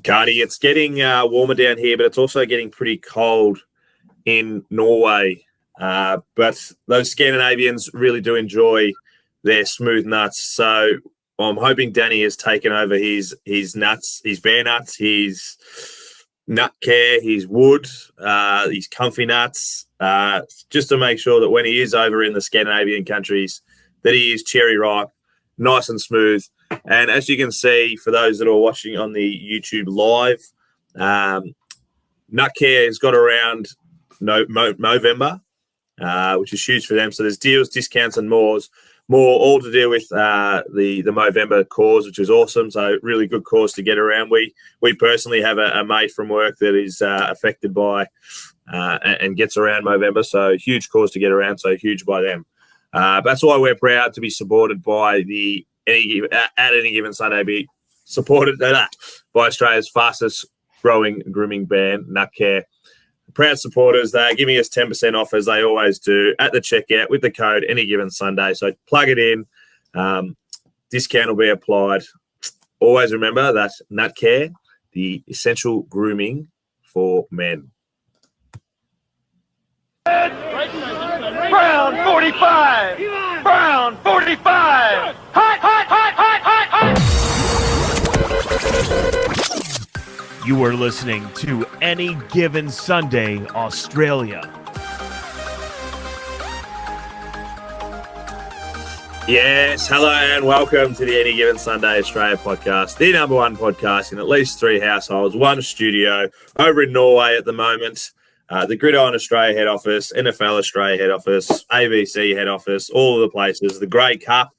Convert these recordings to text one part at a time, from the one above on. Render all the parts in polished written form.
Cardi, it's getting warmer down here, but it's also getting pretty cold in Norway. But those Scandinavians really do enjoy their smooth nuts. So I'm hoping Danny has taken over his nuts, his bear nuts, his nut care, his wood, his comfy nuts, just to make sure that when he is over in the Scandinavian countries, that he is cherry ripe, nice and smooth. And as you can see, for those that are watching on the YouTube live, nut care has got around November, which is huge for them. So there's deals, discounts, and more all to do with the Movember cause, which is awesome. So really good cause to get around. We personally have a mate from work that is affected by and gets around Movember. So huge cause to get around. So huge by them. That's why we're proud to be supported by at any given Sunday, be supported by Australia's fastest growing grooming brand, Nutcare. Proud supporters. They're giving us 10% off, as they always do, at the checkout with the code Any Given Sunday. So plug it in. Discount will be applied. Always remember that Nutcare, the essential grooming for men. Brown 45! Brown 45! Hot, hot, hot, hot, hot, hot! You are listening to Any Given Sunday, Australia. Yes, hello and welcome to the Any Given Sunday Australia podcast, the number one podcast in at least 3 households, 1 studio over in Norway at the moment. The Gridiron Australia head office, NFL Australia head office, ABC head office, all of the places. The Grey Cup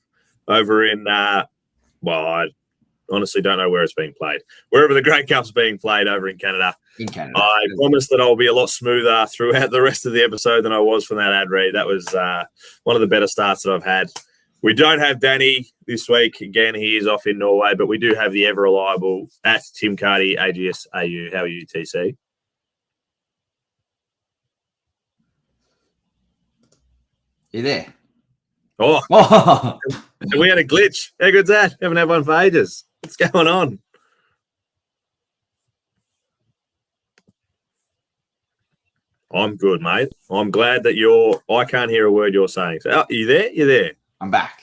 over in, I honestly don't know where it's being played. Wherever the Grey Cup's being played over in Canada. I promise that I'll be a lot smoother throughout the rest of the episode than I was from that ad read. That was one of the better starts that I've had. We don't have Danny this week. Again, he is off in Norway, but we do have the ever-reliable at Tim Cardi, AGS AU. How are you, TC? You there? Oh. We had a glitch. How good's that? Haven't had one for ages. What's going on? I'm good, mate. I'm glad that I can't hear a word you're saying. So, you there? You're there. I'm back.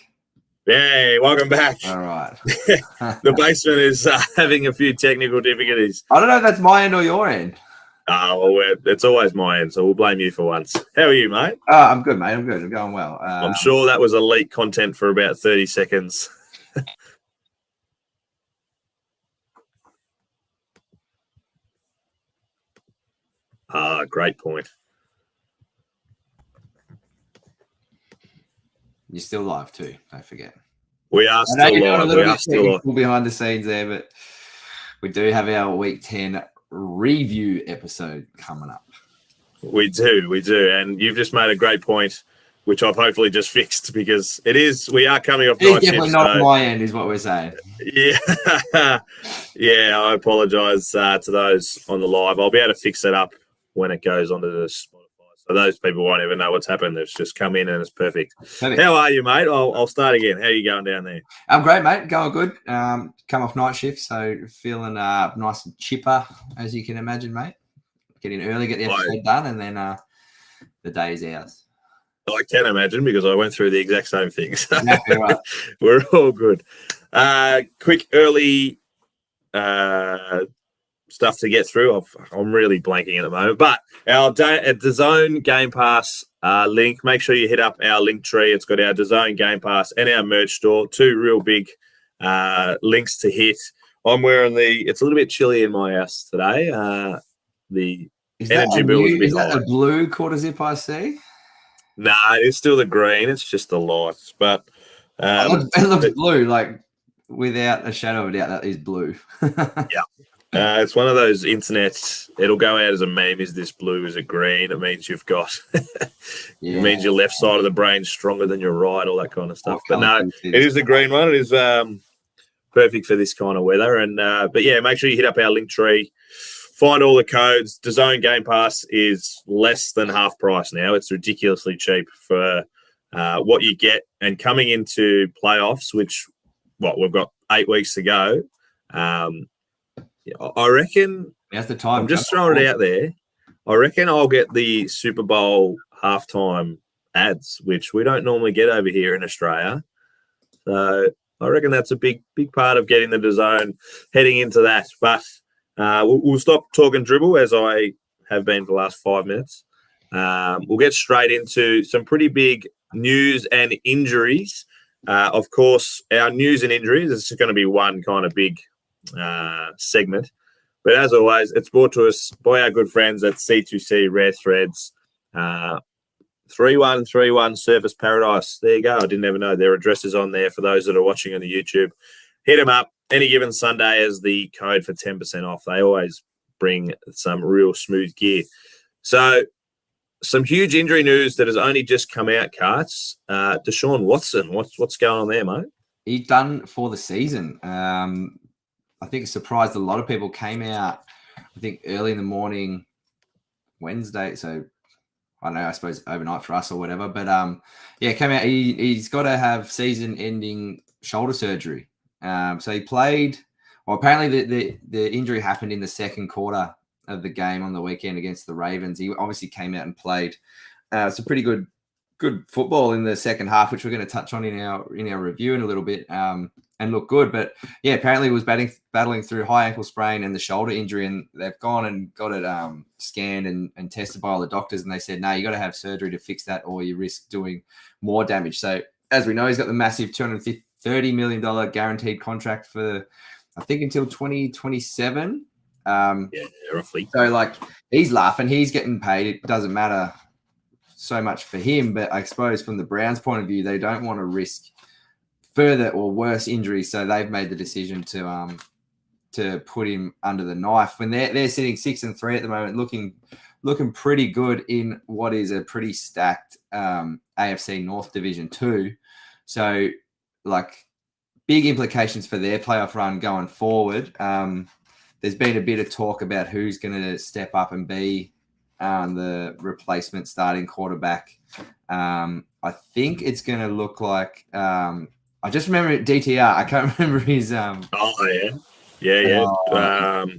Hey, welcome back. All right. The basement is having a few technical difficulties. I don't know if that's my end or your end. It's always my end, so we'll blame you for once. How are you, mate? I'm good, mate. I'm good. I'm going well. I'm sure that was elite content for about 30 seconds. Great point. You're still live too, don't forget. We are still live. We are still live. Behind the scenes there, but we do have our Week 10 review episode coming up. We do. And you've just made a great point, which I've hopefully just fixed, because we are coming off night shifts. Definitely not on my end, is what we're saying. Yeah. Yeah, I apologise to those on the live. I'll be able to fix that up when it goes onto the Spotify. So those people won't even know what's happened. They've just come in and it's perfect. How are you, mate? I'll start again. How are you going down there? I'm great, mate. Going good. Come off night shift, so feeling nice and chipper, as you can imagine, mate. Get in early, get the episode done, and then the day is ours. I can imagine, because I went through the exact same things. Exactly right. We're all good. Quick early stuff to get through. I'm really blanking at the moment, but our DAZN Game Pass link, make sure you hit up our link tree. It's got our DAZN Game Pass and our merch store, 2 real big links to hit. I'm wearing it's a little bit chilly in my house today. The energy bill was a bit high. Is that the blue quarter zip I see? Nah, it's still the green. It's just the lights, but it looks blue, like without a shadow of a doubt. That is blue. Yeah. It's one of those internets. It'll go out as a meme. Is this blue? Is it green? It means you've got. It means your left side of the brain's stronger than your right. All that kind of stuff. But no, it is the green one. It is perfect for this kind of weather. And but yeah, make sure you hit up our link tree. Find all the codes. DAZN Game Pass is less than half price now. It's ridiculously cheap for what you get. And coming into playoffs, which we've got 8 weeks to go. I reckon. Now's the time. I'm just throwing it out there. I reckon I'll get the Super Bowl halftime ads, which we don't normally get over here in Australia. So I reckon that's a big part of getting the DAZN heading into that. But we'll stop talking dribble as I have been for the last 5 minutes. We'll get straight into some pretty big news and injuries. Of course, our news and injuries is going to be one kind of big segment. But as always, it's brought to us by our good friends at C2C Rare Threads. 3131 Surface Paradise. There you go. I didn't even know their address is on there for those that are watching on the YouTube. Hit them up any given Sunday as the code for 10% off. They always bring some real smooth gear. So some huge injury news that has only just come out, Carts. Deshaun Watson, what's going on there, mate? He's done for the season. I think it surprised a lot of people. Came out, I think, early in the morning, Wednesday. So I don't know, I suppose overnight for us or whatever. But came out. He's got to have season-ending shoulder surgery. So he played. Well, apparently the injury happened in the second quarter of the game on the weekend against the Ravens. He obviously came out and played some pretty good football in the second half, which we're going to touch on in our review in a little bit, and look good. But yeah, apparently he was battling through high ankle sprain and the shoulder injury, and they've gone and got it scanned and tested by all the doctors, and they said, no, you got to have surgery to fix that or you risk doing more damage. So as we know, he's got the massive $230 million guaranteed contract for, I think, until 2027. Roughly. So like he's laughing, he's getting paid. It doesn't matter so much for him, but I suppose from the Browns' point of view, they don't want to risk further or worse injuries, so they've made the decision to put him under the knife when they're sitting 6-3 at the moment, looking pretty good in what is a pretty stacked AFC North Division 2. So like big implications for their playoff run going forward. There's been a bit of talk about who's going to step up and be the replacement starting quarterback. I think it's going to look like I just remember DTR. I can't remember his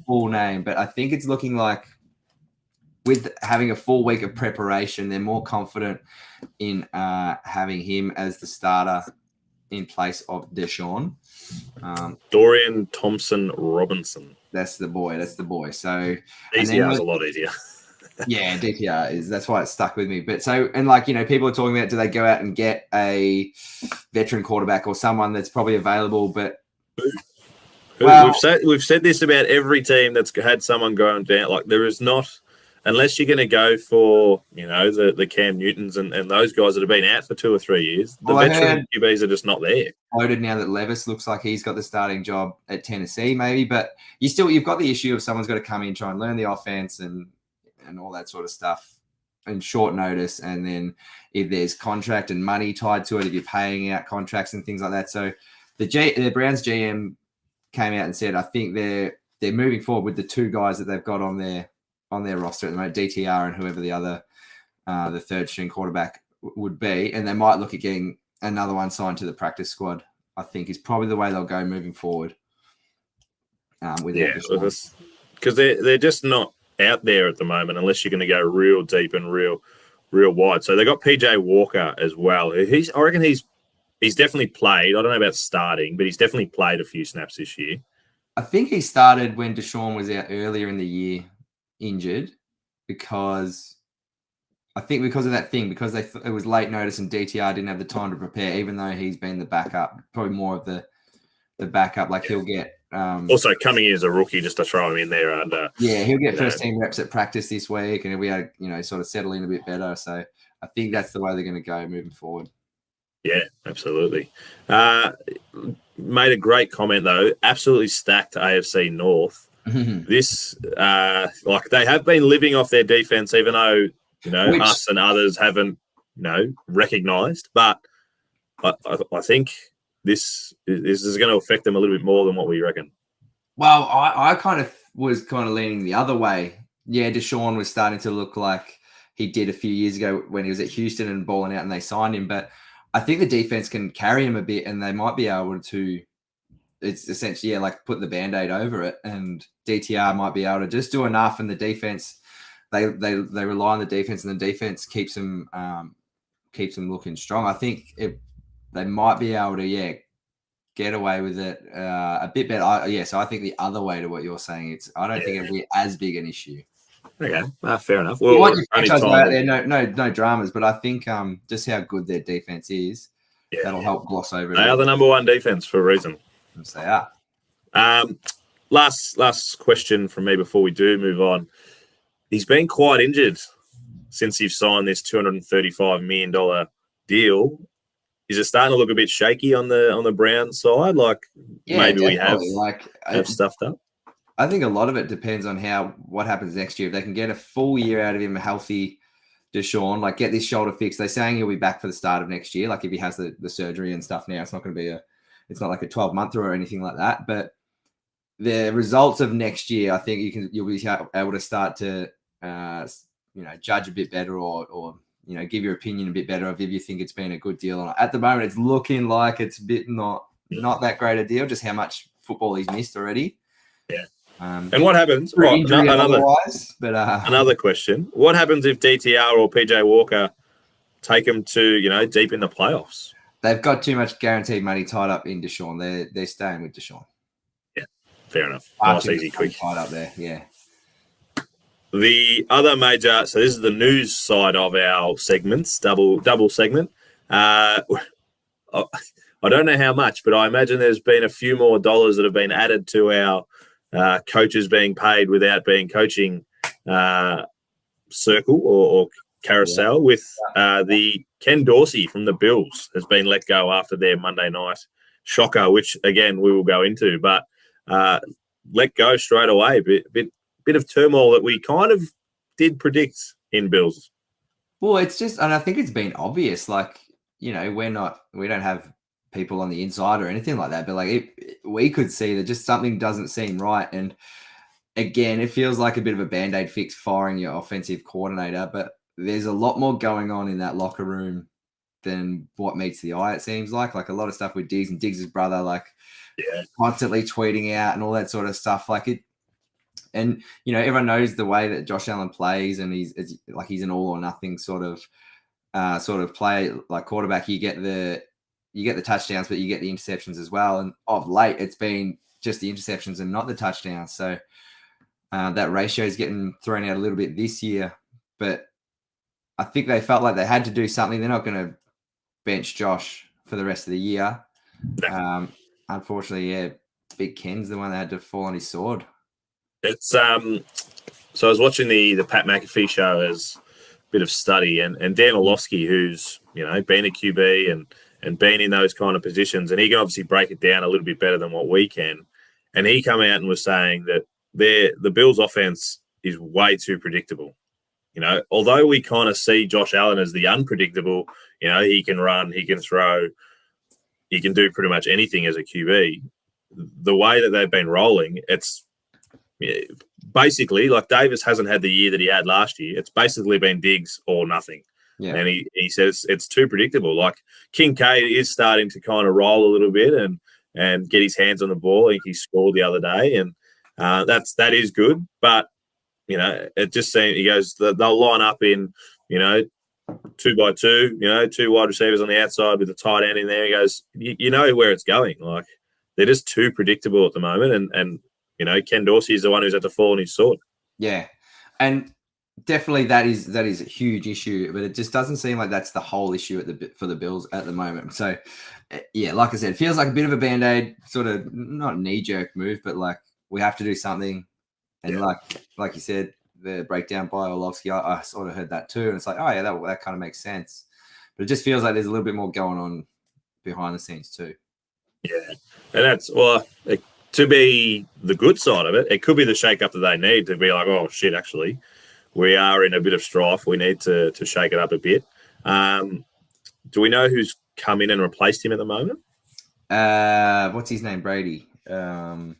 full name, but I think it's looking like with having a full week of preparation, they're more confident in having him as the starter in place of Deshaun. Dorian Thompson-Robinson. That's the boy. So DTR is a lot easier. Yeah, DTR is. That's why it stuck with me. But so, and like, people are talking about, do they go out and get a veteran quarterback or someone that's probably available? But we've said this about every team that's had someone going down. Like there is not, unless you're going to go for the Cam Newtons and those guys that have been out for 2 or 3 years. The veteran QBs are just not there. Quoted now that Levis looks like he's got the starting job at Tennessee, maybe. But you've got the issue of someone's got to come in, try and learn the offense and all that sort of stuff in short notice. And then if there's contract and money tied to it, if you're paying out contracts and things like that. So the Browns GM came out and said, I think they're moving forward with the 2 guys that they've got on their roster at the moment, DTR and whoever the other, the third string quarterback would be. And they might look at getting another one signed to the practice squad, I think is probably the way they'll go moving forward. Because they're just not out there at the moment unless you're going to go real deep and real wide. So they got PJ Walker as well. I reckon he's definitely played. I don't know about starting, but he's definitely played a few snaps this year. I think he started when Deshaun was out earlier in the year, injured, because of that thing, because it was late notice and DTR didn't have the time to prepare, even though he's been the backup, probably more of the backup. Like he'll get also coming in as a rookie just to throw him in there under. Yeah, he'll get first team reps at practice this week, and we had sort of settle in a bit better. So I think that's the way they're going to go moving forward. Yeah, absolutely. Made a great comment though. Absolutely stacked AFC North. This they have been living off their defense, even though us and others haven't recognized. But I think this is going to affect them a little bit more than what we reckon. Well, I was leaning the other way. Yeah, Deshaun was starting to look like he did a few years ago when he was at Houston and balling out and they signed him. But I think the defense can carry him a bit and they might be able to it's essentially like put the Band-Aid over it, and DTR might be able to just do enough, and the defense they rely on the defense, and the defense keeps them looking strong. I think they might be able to get away with it a bit better. So I think the other way to what you're saying, I don't think it'll be as big an issue. Okay, fair enough. Well, Well, out there, no dramas, but I think just how good their defense is, that'll help gloss over. They are the number one defense for a reason. Yes, they are. Last question from me before we do move on. He's been quite injured since you've signed this $235 million deal. Is it starting to look a bit shaky on the Brown side? Like maybe we have stuffed up. I think a lot of it depends on what happens next year. If they can get a full year out of him, a healthy Deshaun, like get this shoulder fixed. They're saying he'll be back for the start of next year. Like if he has the surgery and stuff now, it's not going to be it's not like a 12-month or anything like that. But the results of next year, I think you'll be able to start to judge a bit better or give your opinion a bit better of if you think it's been a good deal or not. At the moment, it's looking like it's a bit not that great a deal, just how much football he's missed already. Yeah. And what happens? Another question. What happens if DTR or PJ Walker take them to, deep in the playoffs? They've got too much guaranteed money tied up in Deshaun. They're staying with Deshaun. Yeah, fair enough. Nice, easy, quick. Tied up there, yeah. The other major, so this is the news side of our segments, double segment. I don't know how much, but I imagine there's been a few more dollars that have been added to our coaches being paid without being coaching circle or carousel with the Ken Dorsey from the Bills has been let go after their Monday night shocker, which again we will go into, but let go straight away. Bit of turmoil that we kind of did predict in Bills. Well, it's just, and I think it's been obvious. Like we don't have people on the inside or anything like that, but like we could see that just something doesn't seem right. And again, it feels like a bit of a Band-Aid fix firing your offensive coordinator, but there's a lot more going on in that locker room than what meets the eye. It seems like a lot of stuff with Diggs and Diggs' brother, constantly tweeting out and all that sort of stuff. And everyone knows the way that Josh Allen plays, and he's an all or nothing sort of play, like quarterback. You get the touchdowns, but you get the interceptions as well. And of late, it's been just the interceptions and not the touchdowns. So that ratio is getting thrown out a little bit this year. But I think they felt like they had to do something. They're not going to bench Josh for the rest of the year. Unfortunately, Big Ken's the one that had to fall on his sword. It's so I was watching the Pat McAfee show as a bit of study, and Dan Orlovsky, who's been a QB and been in those kind of positions, and he can obviously break it down a little bit better than what we can. And he came out and was saying that the Bills' offense is way too predictable. Although we kind of see Josh Allen as the unpredictable, he can run, he can throw, he can do pretty much anything as a QB. The way that they've been rolling, it's basically like Davis hasn't had the year that he had last year. It's basically been Diggs or nothing. Yeah. And he says it's too predictable. Like Kincaid is starting to kind of roll a little bit and get his hands on the ball. I think he scored the other day, and that is good. But it just seems he goes they'll line up in 2x2, two wide receivers on the outside with a tight end in there. He goes, you know where it's going. Like they're just too predictable at the moment, and Ken Dorsey is the one who's had to fall on his sword. Yeah, and definitely that is a huge issue, but it just doesn't seem like that's the whole issue for the Bills at the moment. So, yeah, like I said, it feels like a bit of a Band-Aid, sort of not knee-jerk move, but like we have to do something. And like you said, the breakdown by Orlovsky, I sort of heard that too, and it's like, oh yeah, that kind of makes sense. But it just feels like there's a little bit more going on behind the scenes too. Yeah, and that's to be the good side of it, it could be the shake-up that they need to be like, oh, shit, actually, we are in a bit of strife. We need to shake it up a bit. Do we know who's come in and replaced him at the moment? What's his name? Brady. Not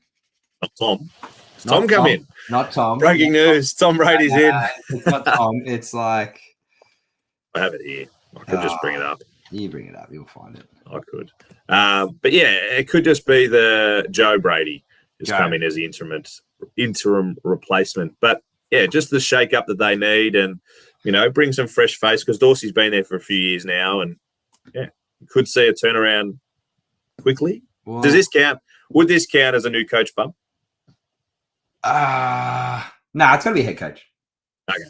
Tom. Tom come in? Not Tom. Breaking news. Tom Brady's in. It's not Tom. It's like... I have it here. I could just bring it up. You bring it up, you'll find it. I could. But yeah, it could just be the Joe Brady has come in as the interim replacement. But yeah, just the shake up that they need and, bring some fresh face because Dorsey's been there for a few years now. And yeah, you could see a turnaround quickly. Well, Does this count? Would this count as a new coach bump? Nah, it's got to be head coach. Okay.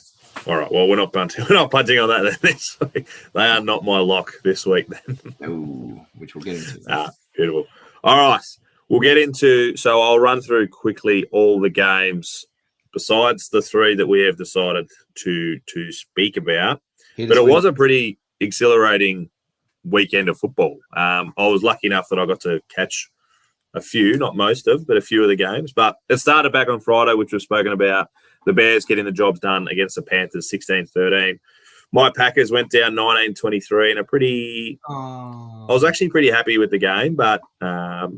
All right. Well, we're not punting. We're not punting on that then this week. They are not my lock this week then. Ooh, which we'll get into. Beautiful. All right. We'll get into. So I'll run through quickly all the games besides the three that we have decided to speak about. But it was a pretty exhilarating weekend of football. I was lucky enough that I got to catch a few, not most of, but a few of the games. But it started back on Friday, which we've spoken about. The Bears getting the jobs done against the Panthers 16-13. My Packers went down 19-23 in a pretty – I was actually pretty happy with the game, but a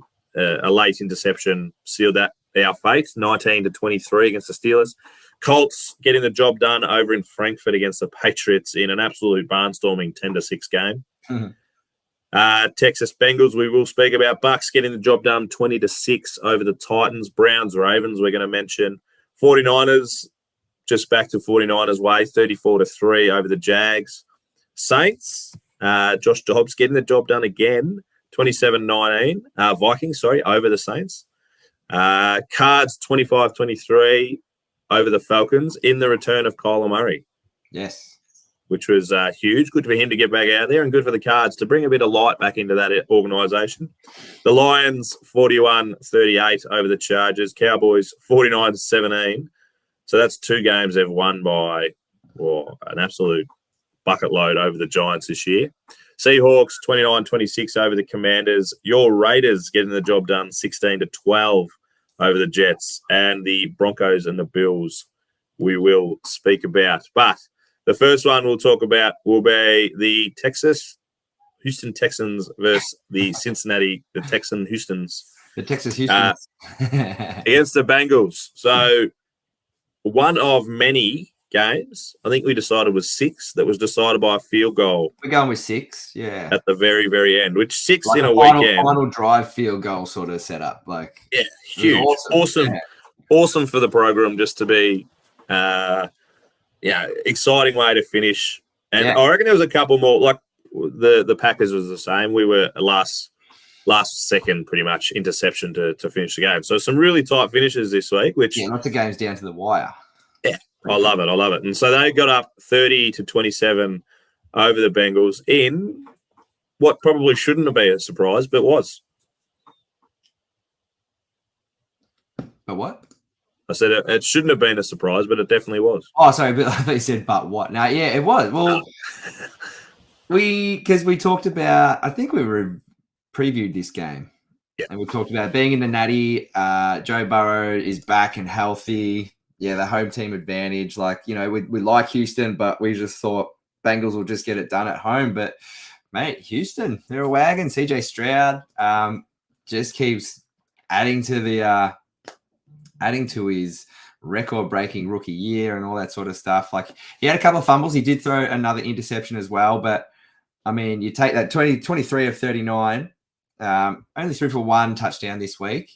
late interception sealed our fate, 19-23 against the Steelers. Colts getting the job done over in Frankfurt against the Patriots in an absolute barnstorming 10-6 game. Mm-hmm. Texas Bengals, we will speak about. Bucks getting the job done 20-6 over the Titans. Browns, Ravens, we're going to mention. 49ers, just back to 49ers way, 34-3 over the Jags. Saints, Josh Dobbs getting the job done again, 27-19. Vikings, over the Saints. Cards, 25-23 over the Falcons in the return of Kyler Murray. Yes. Which was huge. Good for him to get back out there and good for the Cards to bring a bit of light back into that organisation. The Lions, 41-38 over the Chargers. Cowboys, 49-17. So that's two games they've won by an absolute bucket load over the Giants this year. Seahawks, 29-26 over the Commanders. Your Raiders getting the job done, 16-12 over the Jets. And the Broncos and the Bills we will speak about. But the first one we'll talk about will be the Houston Texans versus the Texan Houstons. The Texas Houstons. Against the Bengals. So one of many games, I think we decided was 6, that was decided by a field goal. We're going with 6, yeah. At the very, very end, which 6 like in a final, weekend. Final drive field goal sort of setup. Yeah, huge. Awesome for the program just to be exciting way to finish. And I reckon there was a couple more, like the Packers was the same. We were last second pretty much interception to finish the game. So some really tight finishes this week, which lots of games down to the wire. Yeah, I love it. And so they got up 30-27 over the Bengals in what probably shouldn't have been a surprise, but was. But what? I said it shouldn't have been a surprise, but it definitely was. Oh, sorry, but I thought you said, but what? No, yeah, it was. Well, we talked about, I think we previewed this game. Yeah. And we talked about being in the Natty. Joe Burrow is back and healthy. Yeah, the home team advantage. We like Houston, but we just thought Bengals will just get it done at home. But, mate, Houston, they're a wagon. CJ Stroud just keeps adding to his record-breaking rookie year and all that sort of stuff. He had a couple of fumbles. He did throw another interception as well. But, I mean, you take that 23 of 39, only threw for 1 touchdown this week.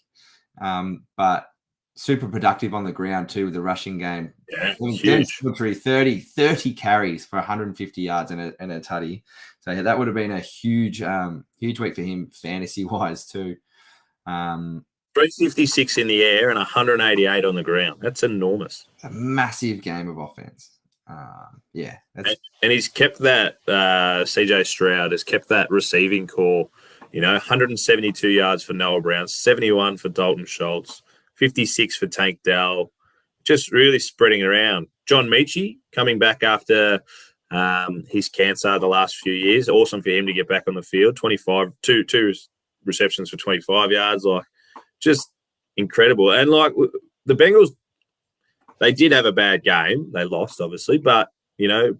But super productive on the ground too with the rushing game. Yeah, huge. 30 carries for 150 yards and a tutty. So yeah, that would have been a huge week for him fantasy-wise too. 356 in the air and 188 on the ground. That's enormous. It's a massive game of offense. And he's kept that CJ Stroud has kept that receiving core. 172 yards for Noah Brown, 71 for Dalton Schultz, 56 for Tank Dell. Just really spreading around. John Michie coming back after his cancer the last few years. Awesome for him to get back on the field. 2 receptions for 25 yards. Just incredible. And the Bengals, they did have a bad game. They lost, obviously, but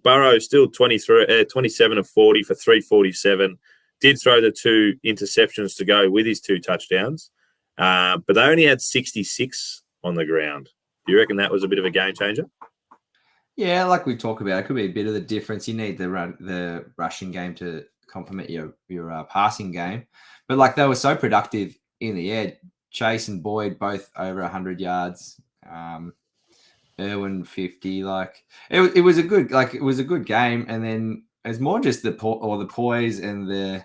Burrow still 27 of 40 for 347. Did throw the 2 interceptions to go with his 2 touchdowns, but they only had 66 on the ground. Do you reckon that was a bit of a game changer? Yeah, like we talk about, it could be a bit of the difference. You need the rushing game to complement your passing game. But like they were so productive in the air. Chase and Boyd both over 100 yards. Irwin 50. Like it was a good game. And then it's more just the poise and the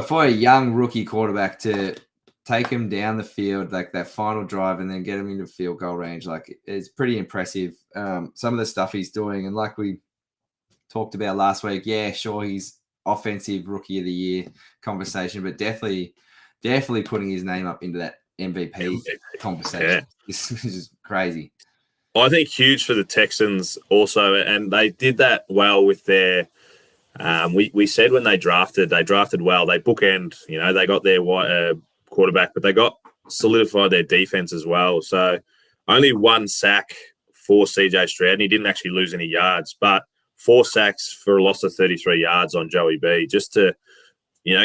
for a young rookie quarterback to take him down the field, like that final drive, and then get him into field goal range. Like it's pretty impressive. Some of the stuff he's doing, and like we talked about last week, yeah, sure, he's offensive rookie of the year conversation, but definitely putting his name up into that MVP conversation. Yeah. This is crazy. I think huge for the Texans also, and they did that well with their. We said when they drafted well. They bookend, they got their quarterback, but they solidified their defense as well. So only 1 sack for CJ Stroud, and he didn't actually lose any yards, but 4 sacks for a loss of 33 yards on Joey B, just to,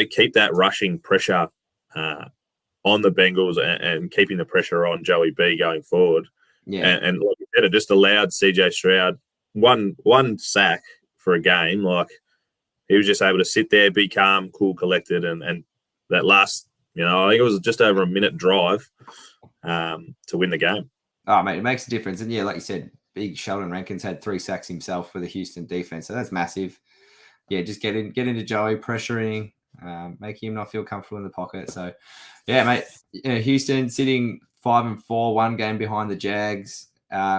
keep that rushing pressure on the Bengals and keeping the pressure on Joey B going forward. Yeah. And like you said, it just allowed CJ Stroud one sack for a game. Like he was just able to sit there, be calm, cool, collected, and that last, I think it was just over a minute drive to win the game. Oh, mate, it makes a difference. And yeah, like you said, big Sheldon Rankins had 3 sacks himself for the Houston defense. So that's massive. Yeah, just get into Joey, pressuring, making him not feel comfortable in the pocket. So, yeah, mate, Houston sitting 5-4, 1 game behind the Jags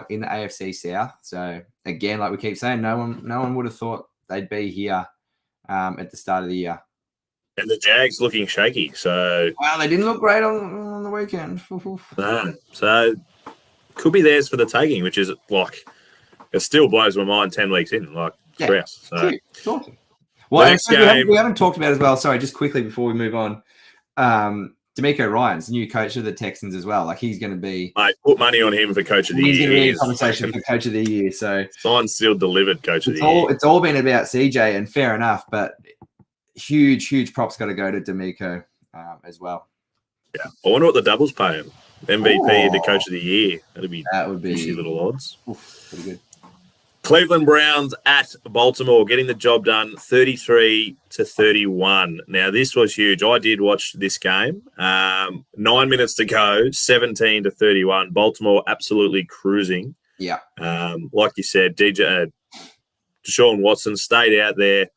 in the AFC South. So, again, like we keep saying, no one would have thought they'd be here at the start of the year. And the Jags looking shaky. So, well, they didn't look great on the weekend. No. So, could be theirs for the taking, which is like, it still blows my mind 10 weeks in, like, stress. So, awesome. Well, the next game, we haven't talked about as well. Sorry, just quickly before we move on. D'Amico Ryan's the new coach of the Texans as well. Like he's going to be. Mate, put money on him for coach of the year. He's going to be in conversation for coach of the year. So signed, sealed, delivered coach of the year. It's all been about CJ, and fair enough, but huge props got to go to D'Amico as well. Yeah, I wonder what the doubles pay him. MVP to coach of the year. That would be juicy little odds. Oof, pretty good. Cleveland Browns at Baltimore, getting the job done 33-31. Now, this was huge. I did watch this game. 9 minutes to go, 17-31. Baltimore absolutely cruising. Yeah. Like you said, Deshaun Watson stayed out there,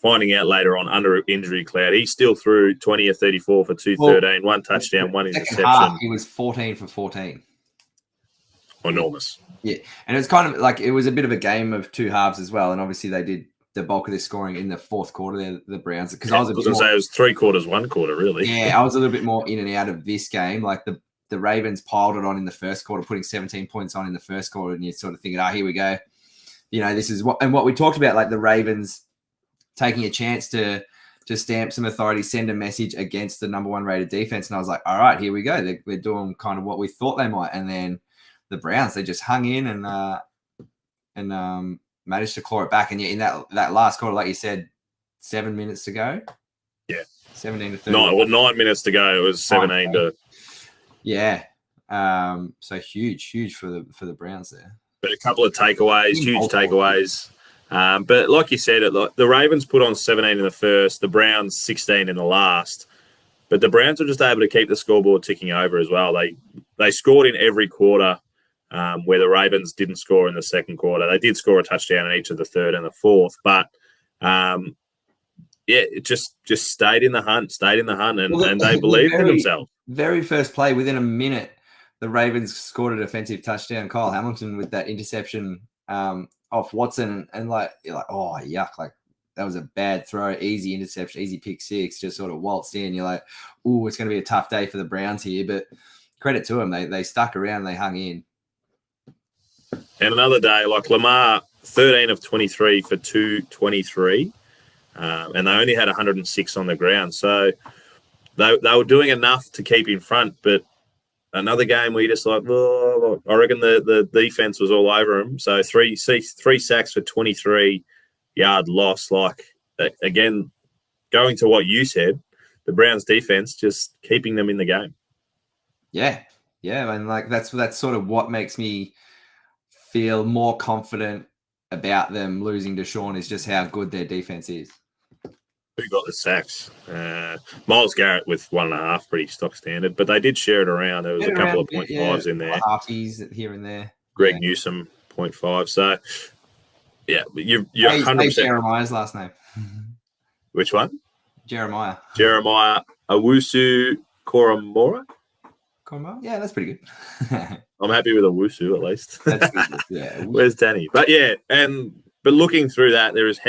finding out later on under injury cloud. He still threw 20 or 34 for 213, 1 touchdown, 1 interception. Half, he was 14 for 14. Enormous. Yeah, and it's kind of like it was a bit of a game of 2 halves as well, and obviously they did the bulk of their scoring in the fourth quarter. The Browns, because I was going to say it was 3 quarters, 1 quarter, really. Yeah, I was a little bit more in and out of this game. Like the Ravens piled it on in the first quarter, putting 17 points on in the first quarter, and you're sort of thinking, here we go. This is what we talked about, like the Ravens taking a chance to stamp some authority, send a message against the number 1 rated defense, and I was like, all right, here we go. They're doing kind of what we thought they might, and then the Browns, they just hung in and managed to claw it back. And in that last quarter, like you said, 7 minutes to go. Yeah. 17-30. 9 minutes to go. It was 17 to. Yeah. So huge for the Browns there. But a couple of takeaways, huge takeaways. But like you said, the Ravens put on 17 in the first, the Browns 16 in the last. But the Browns were just able to keep the scoreboard ticking over as well. They scored in every quarter. Where the Ravens didn't score in the second quarter. They did score a touchdown in each of the third and the fourth, but it just stayed in the hunt, and they believed in themselves. Very first play, within a minute, the Ravens scored a defensive touchdown. Kyle Hamilton with that interception off Watson, and you're like, oh, yuck, like that was a bad throw, easy interception, easy pick 6, just sort of waltzed in. You're like, ooh, it's going to be a tough day for the Browns here, but credit to them, they stuck around, they hung in. And another day, like Lamar, 13 of 23 for 223, and they only had 106 on the ground. So they were doing enough to keep in front, but another game where you just like, I reckon the defense was all over them. So three sacks for 23-yard loss. Like, again, going to what you said, the Browns defense just keeping them in the game. Yeah, and like that's sort of what makes me feel more confident about them losing to Sean is just how good their defense is. Who got the sacks? Miles Garrett with 1.5, pretty stock standard, but they did share it around. There was a couple of 0.5s in there. Halfies here and there. Greg Newsom, 0.5. So, yeah, you're 100%. Jeremiah's last name. Which one? Jeremiah Owusu Koromora. Yeah, that's pretty good. I'm happy with Owusu at least. That's good. Yeah. Where's Danny? But yeah, but looking through that, there is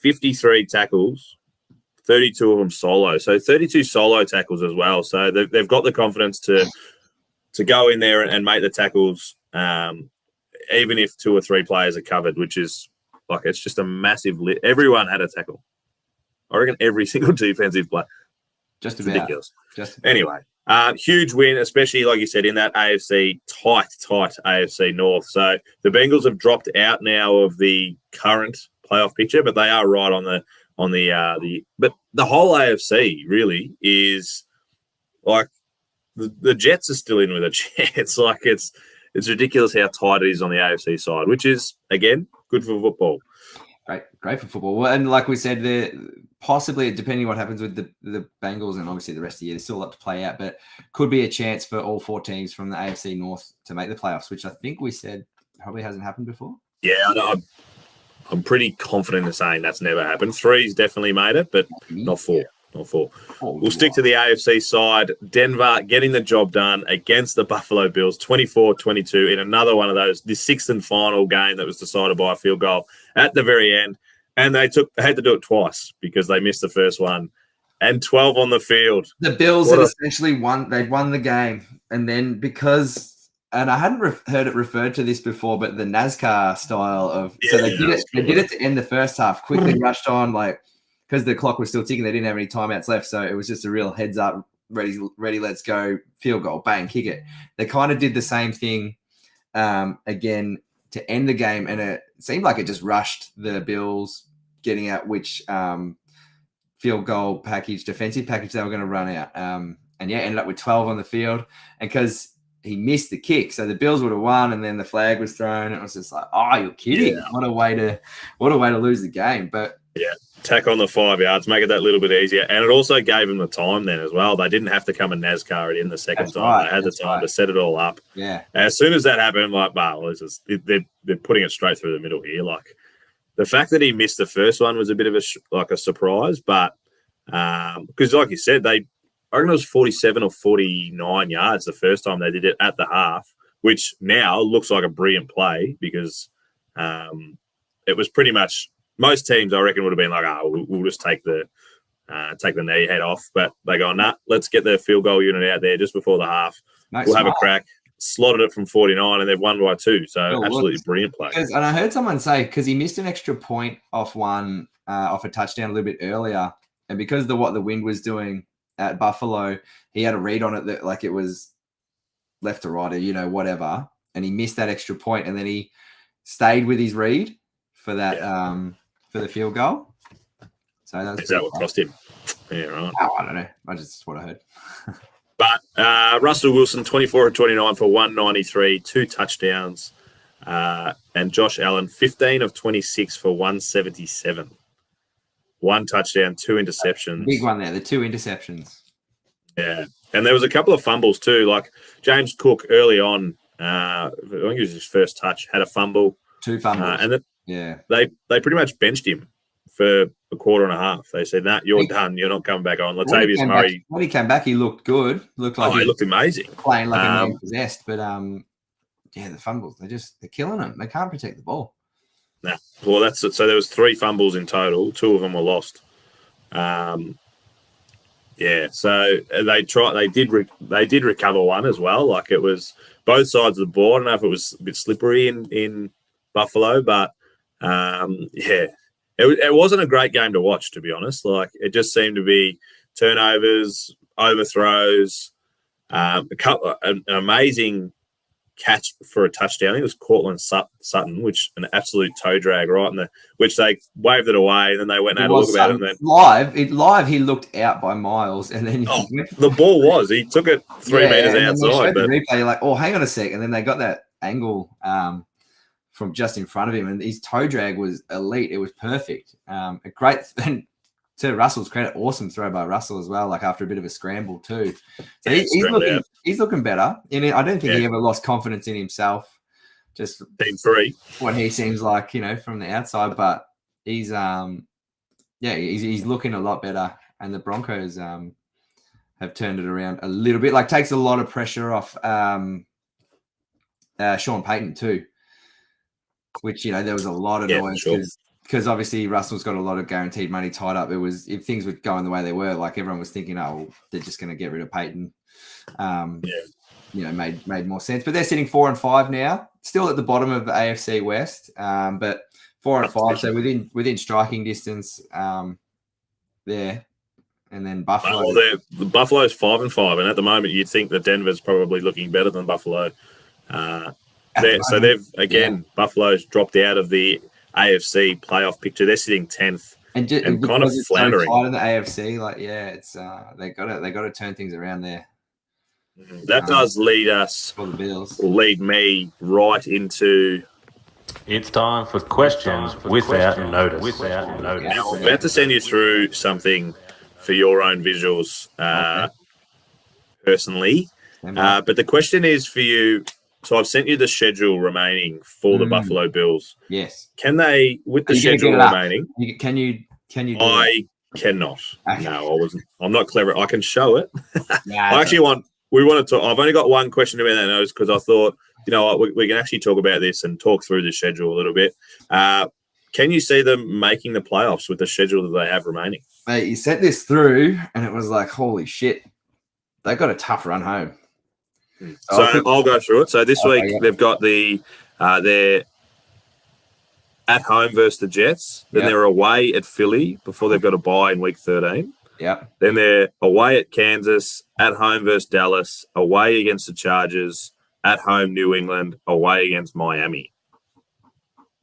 53 tackles, 32 of them solo. So 32 solo tackles as well. So they've got the confidence to go in there and make the tackles, even if 2 or 3 players are covered, which is like, it's just a massive everyone had a tackle. I reckon every single defensive player. Just about. Ridiculous. Just about. Anyway, huge win, especially like you said in that AFC tight AFC North. So the Bengals have dropped out now of the current playoff picture, but they are right on the but the whole AFC really is like the Jets are still in with a chance. Like it's ridiculous how tight it is on the AFC side, which is again good for football. Great for football. Well, and like we said, possibly depending on what happens with the Bengals and obviously the rest of the year, there's still a lot to play out, but could be a chance for all 4 teams from the AFC North to make the playoffs, which I think we said probably hasn't happened before. Yeah, I know. I'm pretty confident in saying that's never happened. 3's definitely made it, but not 4. Not 4. We'll stick to the AFC side. Denver getting the job done against the Buffalo Bills, 24-22 in another one of those, the 6th and final game that was decided by a field goal at the very end. And they had to do it twice because they missed the first one. And 12 on the field. The Bills had essentially won. They'd won the game. And then and I hadn't heard it referred to this before, but the NASCAR style of so they did it to end the first half, quickly rushed on, like because the clock was still ticking, they didn't have any timeouts left, so it was just a real heads up, ready, let's go, field goal, bang, kick it. They kind of did the same thing again to end the game, and it seemed like it just rushed the Bills getting out which field goal package, defensive package they were going to run out, and ended up with 12 on the field, and because he missed the kick, so the Bills would have won, and then the flag was thrown. It was just like, oh, you're kidding! Yeah. What a way to lose the game. But yeah, tack on the 5 yards, make it that little bit easier, and it also gave them the time then as well. They didn't have to come and NASCAR it in the second time. Right. They had the time to set it all up. Yeah. As soon as that happened, like, wow, they're putting it straight through the middle here. Like the fact that he missed the first one was a bit of a surprise, but because like you said, I reckon it was 47 or 49 yards the first time they did it at the half, which now looks like a brilliant play because it was pretty much most teams I reckon would have been like, we'll just take the knee head off, but they go, nah, let's get the field goal unit out there just before the half. Nice, we'll have a crack. Slotted it from 49 and they've won by 2. So absolutely brilliant play. And I heard someone say because he missed an extra point off a touchdown a little bit earlier, and because of what the wind was doing at Buffalo, he had a read on it that like it was left to right or whatever, and he missed that extra point, and then he stayed with his read for that for the field goal. So is that what cost him? Yeah, right. Oh, I don't know. That's what I heard. But Russell Wilson, 24-29 for 193, 2 touchdowns, and Josh Allen, 15 of 26 for 177. 1 touchdown, 2 interceptions. Big one there, the 2 interceptions. Yeah. And there was a couple of fumbles too. Like James Cook early on, I think it was his first touch, had a fumble. 2 fumbles. And they pretty much benched him for a quarter and a half. They said, nah, you're done. You're not coming back on. Latavius Murray. When he came back, he looked good. He looked amazing. Playing like a man possessed. But, the fumbles, they're killing him. They can't protect the ball. Nah. Well, so there was 3 fumbles in total. 2 of them were lost. So they did recover one as well. Like it was both sides of the board. I don't know if it was a bit slippery in Buffalo, but it wasn't a great game to watch, to be honest. Like it just seemed to be turnovers, overthrows, an amazing catch for a touchdown. I think it was Cortland Sutton, which an absolute toe drag right in which they waved it away, and then they went and had a look about it. And then live, he looked out by miles, and then the ball he took it 3 meters outside. The replay, you're like, oh, hang on a sec, and then they got that angle from just in front of him, and his toe drag was elite. It was perfect. A great, and to Russell's credit, awesome throw by Russell as well. Like after a bit of a scramble too. So he's looking better. And I don't think he ever lost confidence in himself. Just Team 3, what he seems like, from the outside, but he's he's looking a lot better, and the Broncos have turned it around a little bit. Like takes a lot of pressure off Sean Payton too, which there was a lot of noise because obviously Russell's got a lot of guaranteed money tied up. It was, if things were going the way they were, like everyone was thinking, oh, they're just going to get rid of Payton. Made more sense. But they're sitting 4 and 5 now, still at the bottom of the AFC West, but 4 and 5, so within striking distance there. And then Buffalo. Well, the Buffalo's 5 and 5, and at the moment you'd think that Denver's probably looking better than Buffalo. Buffalo's dropped out of the AFC playoff picture. They're sitting 10th and kind of floundering. So in the AFC, it's they got to turn things around there. That does lead me right into. It's time for questions without notice. Now, I'm about to send you through something for your own visuals, personally. But the question is for you. So I've sent you the schedule remaining for the Buffalo Bills. Yes. Can they, with the schedule remaining? Can you? I cannot. Okay. No, I wasn't. I'm not clever. I can show it. We want to talk. I've only got one question about that notice because I thought, we can actually talk about this and talk through the schedule a little bit. Can you see them making the playoffs with the schedule that they have remaining? Mate, you sent this through and it was like, holy shit. They got a tough run home. So I'll go through it. So this week they've got they're at home versus the Jets. Then they're away at Philly before they've got a bye in week 13. Yeah. Then they're away at Kansas, at home versus Dallas, away against the Chargers, at home New England, away against Miami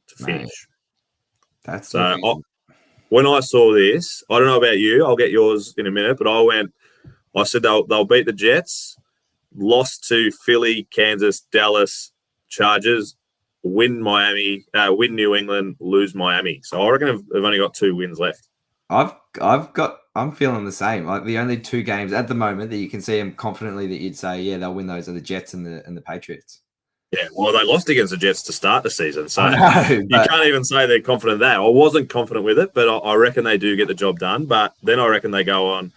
to finish. That's when I saw this, I don't know about you. I'll get yours in a minute, but I said they'll beat the Jets, lost to Philly, Kansas, Dallas, Chargers, win Miami, win New England, lose Miami. So I reckon they've only got 2 wins left. I'm feeling the same. Like the only 2 games at the moment that you can see them confidently that you'd say, they'll win those are the Jets and the Patriots. Yeah, well, they lost against the Jets to start the season, so you can't even say they're confident that. I wasn't confident with it, but I reckon they do get the job done. But then I reckon they go on,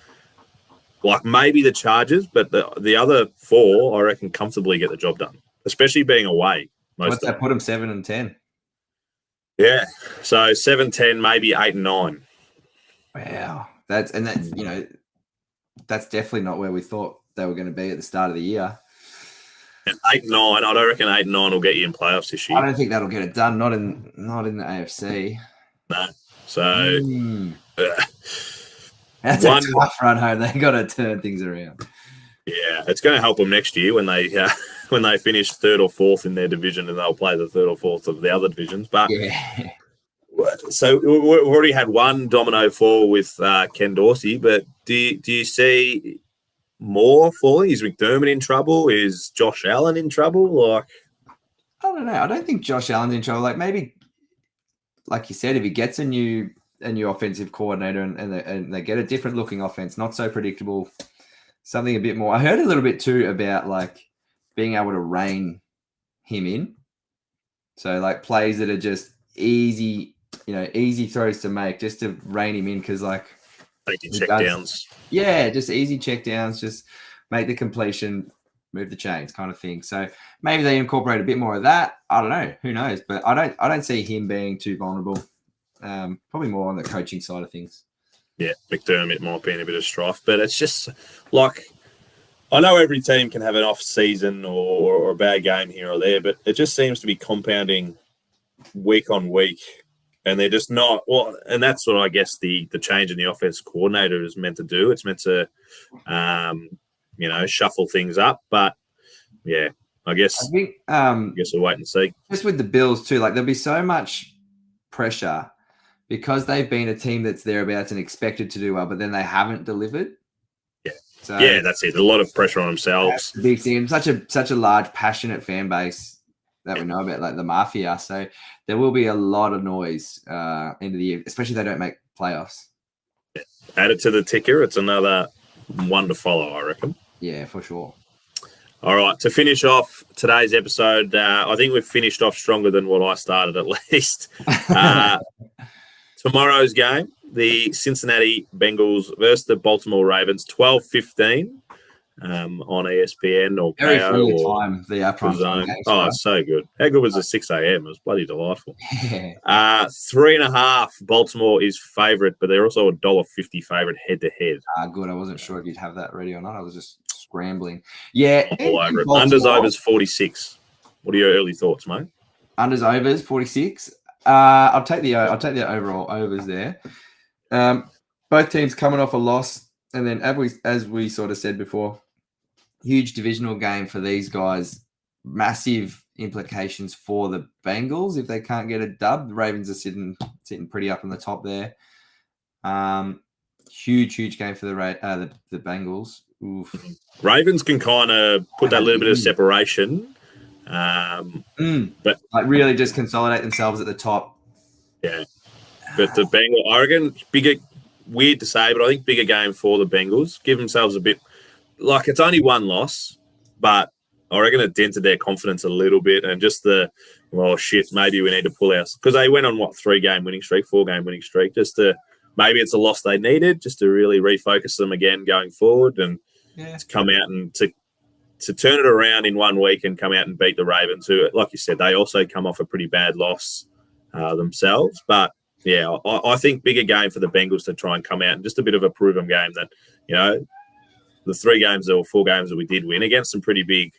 like maybe the Chargers, but the other 4, I reckon, comfortably get the job done, especially being away. What's that put them 7 and 10? Yeah, so 7-10, maybe 8 and 9. Wow, that's definitely not where we thought they were going to be at the start of the year. And 8 and 9, I don't reckon 8 and 9 will get you in playoffs this year. I don't think that'll get it done. Not in the AFC. No. So that's a tough run home. They got to turn things around. Yeah, it's going to help them next year when they finish 3rd or 4th in their division, and they'll play the 3rd or 4th of the other divisions. But so we've already had one domino fall with Ken Dorsey, but do you see more falling? Is McDermott in trouble? Is Josh Allen in trouble? I don't know. I don't think Josh Allen's in trouble. Like maybe, like you said, if he gets a new offensive coordinator and they get a different looking offense, not so predictable, something a bit more. I heard a little bit too about like being able to rein him in. So like plays that are just easy throws to make, just to rein him in because like taking checkdowns. Yeah, just easy checkdowns, just make the completion, move the chains kind of thing. So maybe they incorporate a bit more of that. I don't know. Who knows? But I don't see him being too vulnerable. Probably more on the coaching side of things. Yeah, McDermott might be in a bit of strife, but it's just like I know every team can have an off season or a bad game here or there, but it just seems to be compounding week on week. And they're just not well, and that's what I guess the change in the offense coordinator is meant to do. It's meant to, shuffle things up. But yeah, I guess we'll wait and see. Just with the Bills too, like there'll be so much pressure because they've been a team that's thereabouts and expected to do well, but then they haven't delivered. Yeah, so that's it. A lot of pressure on themselves. Big thing. Such a large, passionate fan base. that we know about, like the Mafia. So there will be a lot of noise end of the year, especially if they don't make playoffs. Add it to the ticker. It's another one to follow, I reckon. Yeah, for sure. All right, to finish off today's episode, I think we've finished off stronger than what I started, at least. Tomorrow's game, the Cincinnati Bengals versus the Baltimore Ravens, 12:15 on ESPN or Very KO friendly or time, the prime time games. Oh, it's so good. How good was the 6 a.m.? It was bloody delightful. Yeah. 3.5. Baltimore is favourite, but they're also $1.50 favourite head-to-head. Good. I wasn't sure if you'd have that ready or not. I was just scrambling. Yeah. All over it. Unders, overs, 46. What are your early thoughts, mate? Unders, overs, 46. I'll take the overall overs there. Both teams coming off a loss, and then as we sort of said before, huge divisional game for these guys. Massive implications for the Bengals if they can't get a dub. The Ravens are sitting pretty up on the top there. Huge game for the Bengals. Oof. Ravens can kind of put that little bit of separation, but like really just consolidate themselves at the top. Yeah, but the Bengals, I reckon, bigger. Weird to say, but I think bigger game for the Bengals. Give themselves a bit. Like, it's only one loss, but I reckon it dented their confidence a little bit, and just maybe we need to pull out, because they went on 4-game winning streak. Just to, maybe it's a loss they needed just to really refocus them again going forward, and to come out and to turn it around in 1 week and come out and beat the Ravens, who, like you said, they also come off a pretty bad loss themselves. But yeah, I think bigger game for the Bengals to try and come out and just a bit of a proven game that, the 3 games or 4 games that we did win against some pretty big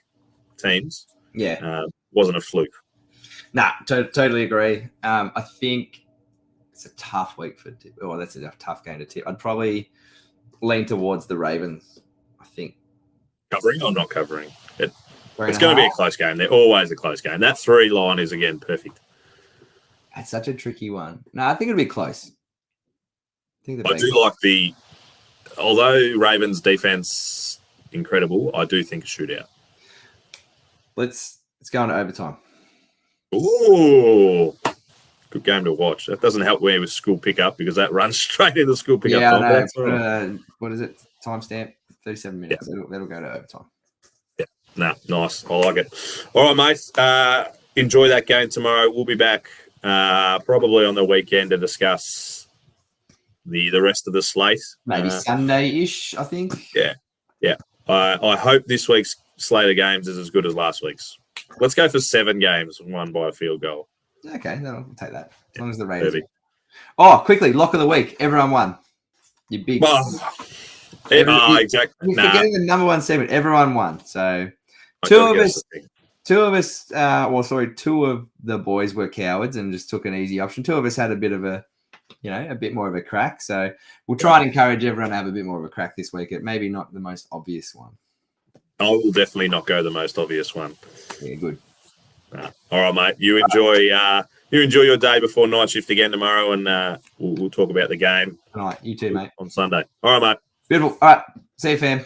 teams, wasn't a fluke. Nah, totally agree. I think it's a tough week that's a tough game to tip. I'd probably lean towards the Ravens. I think covering or not covering it. It's going to be a close game. They're always a close game. That 3 line is again perfect. That's such a tricky one. No, I think it'll be close. I do like although Ravens defense incredible, I do think a shootout. Let's go into overtime. Ooh, good game to watch. That doesn't help me with school pickup, because that runs straight into school pickup. Yeah, no, what is it? Timestamp 37 minutes. Yeah. That'll go to overtime. Yeah, nice. I like it. All right, mate. Enjoy that game tomorrow. We'll be back probably on the weekend to discuss the rest of the slate. Maybe Sunday-ish, I think. Yeah. I hope this week's slate of games is as good as last week's. Let's go for 7 games won by a field goal. Okay, I'll take that. As long as the Raiders. Oh, quickly, lock of the week. Everyone won. You big. Exactly. You're forgetting the number 1 segment. Everyone won. So two of the boys were cowards and just took an easy option. 2 of us had a bit of a bit more of a crack. So we'll try and encourage everyone to have a bit more of a crack this week. It maybe not the most obvious one. I will definitely not go the most obvious one. Yeah, good. All right, mate. You enjoy your day before night shift again tomorrow, and we'll talk about the game. All right, you too, mate. On Sunday. All right, mate. Beautiful. All right, see you, fam.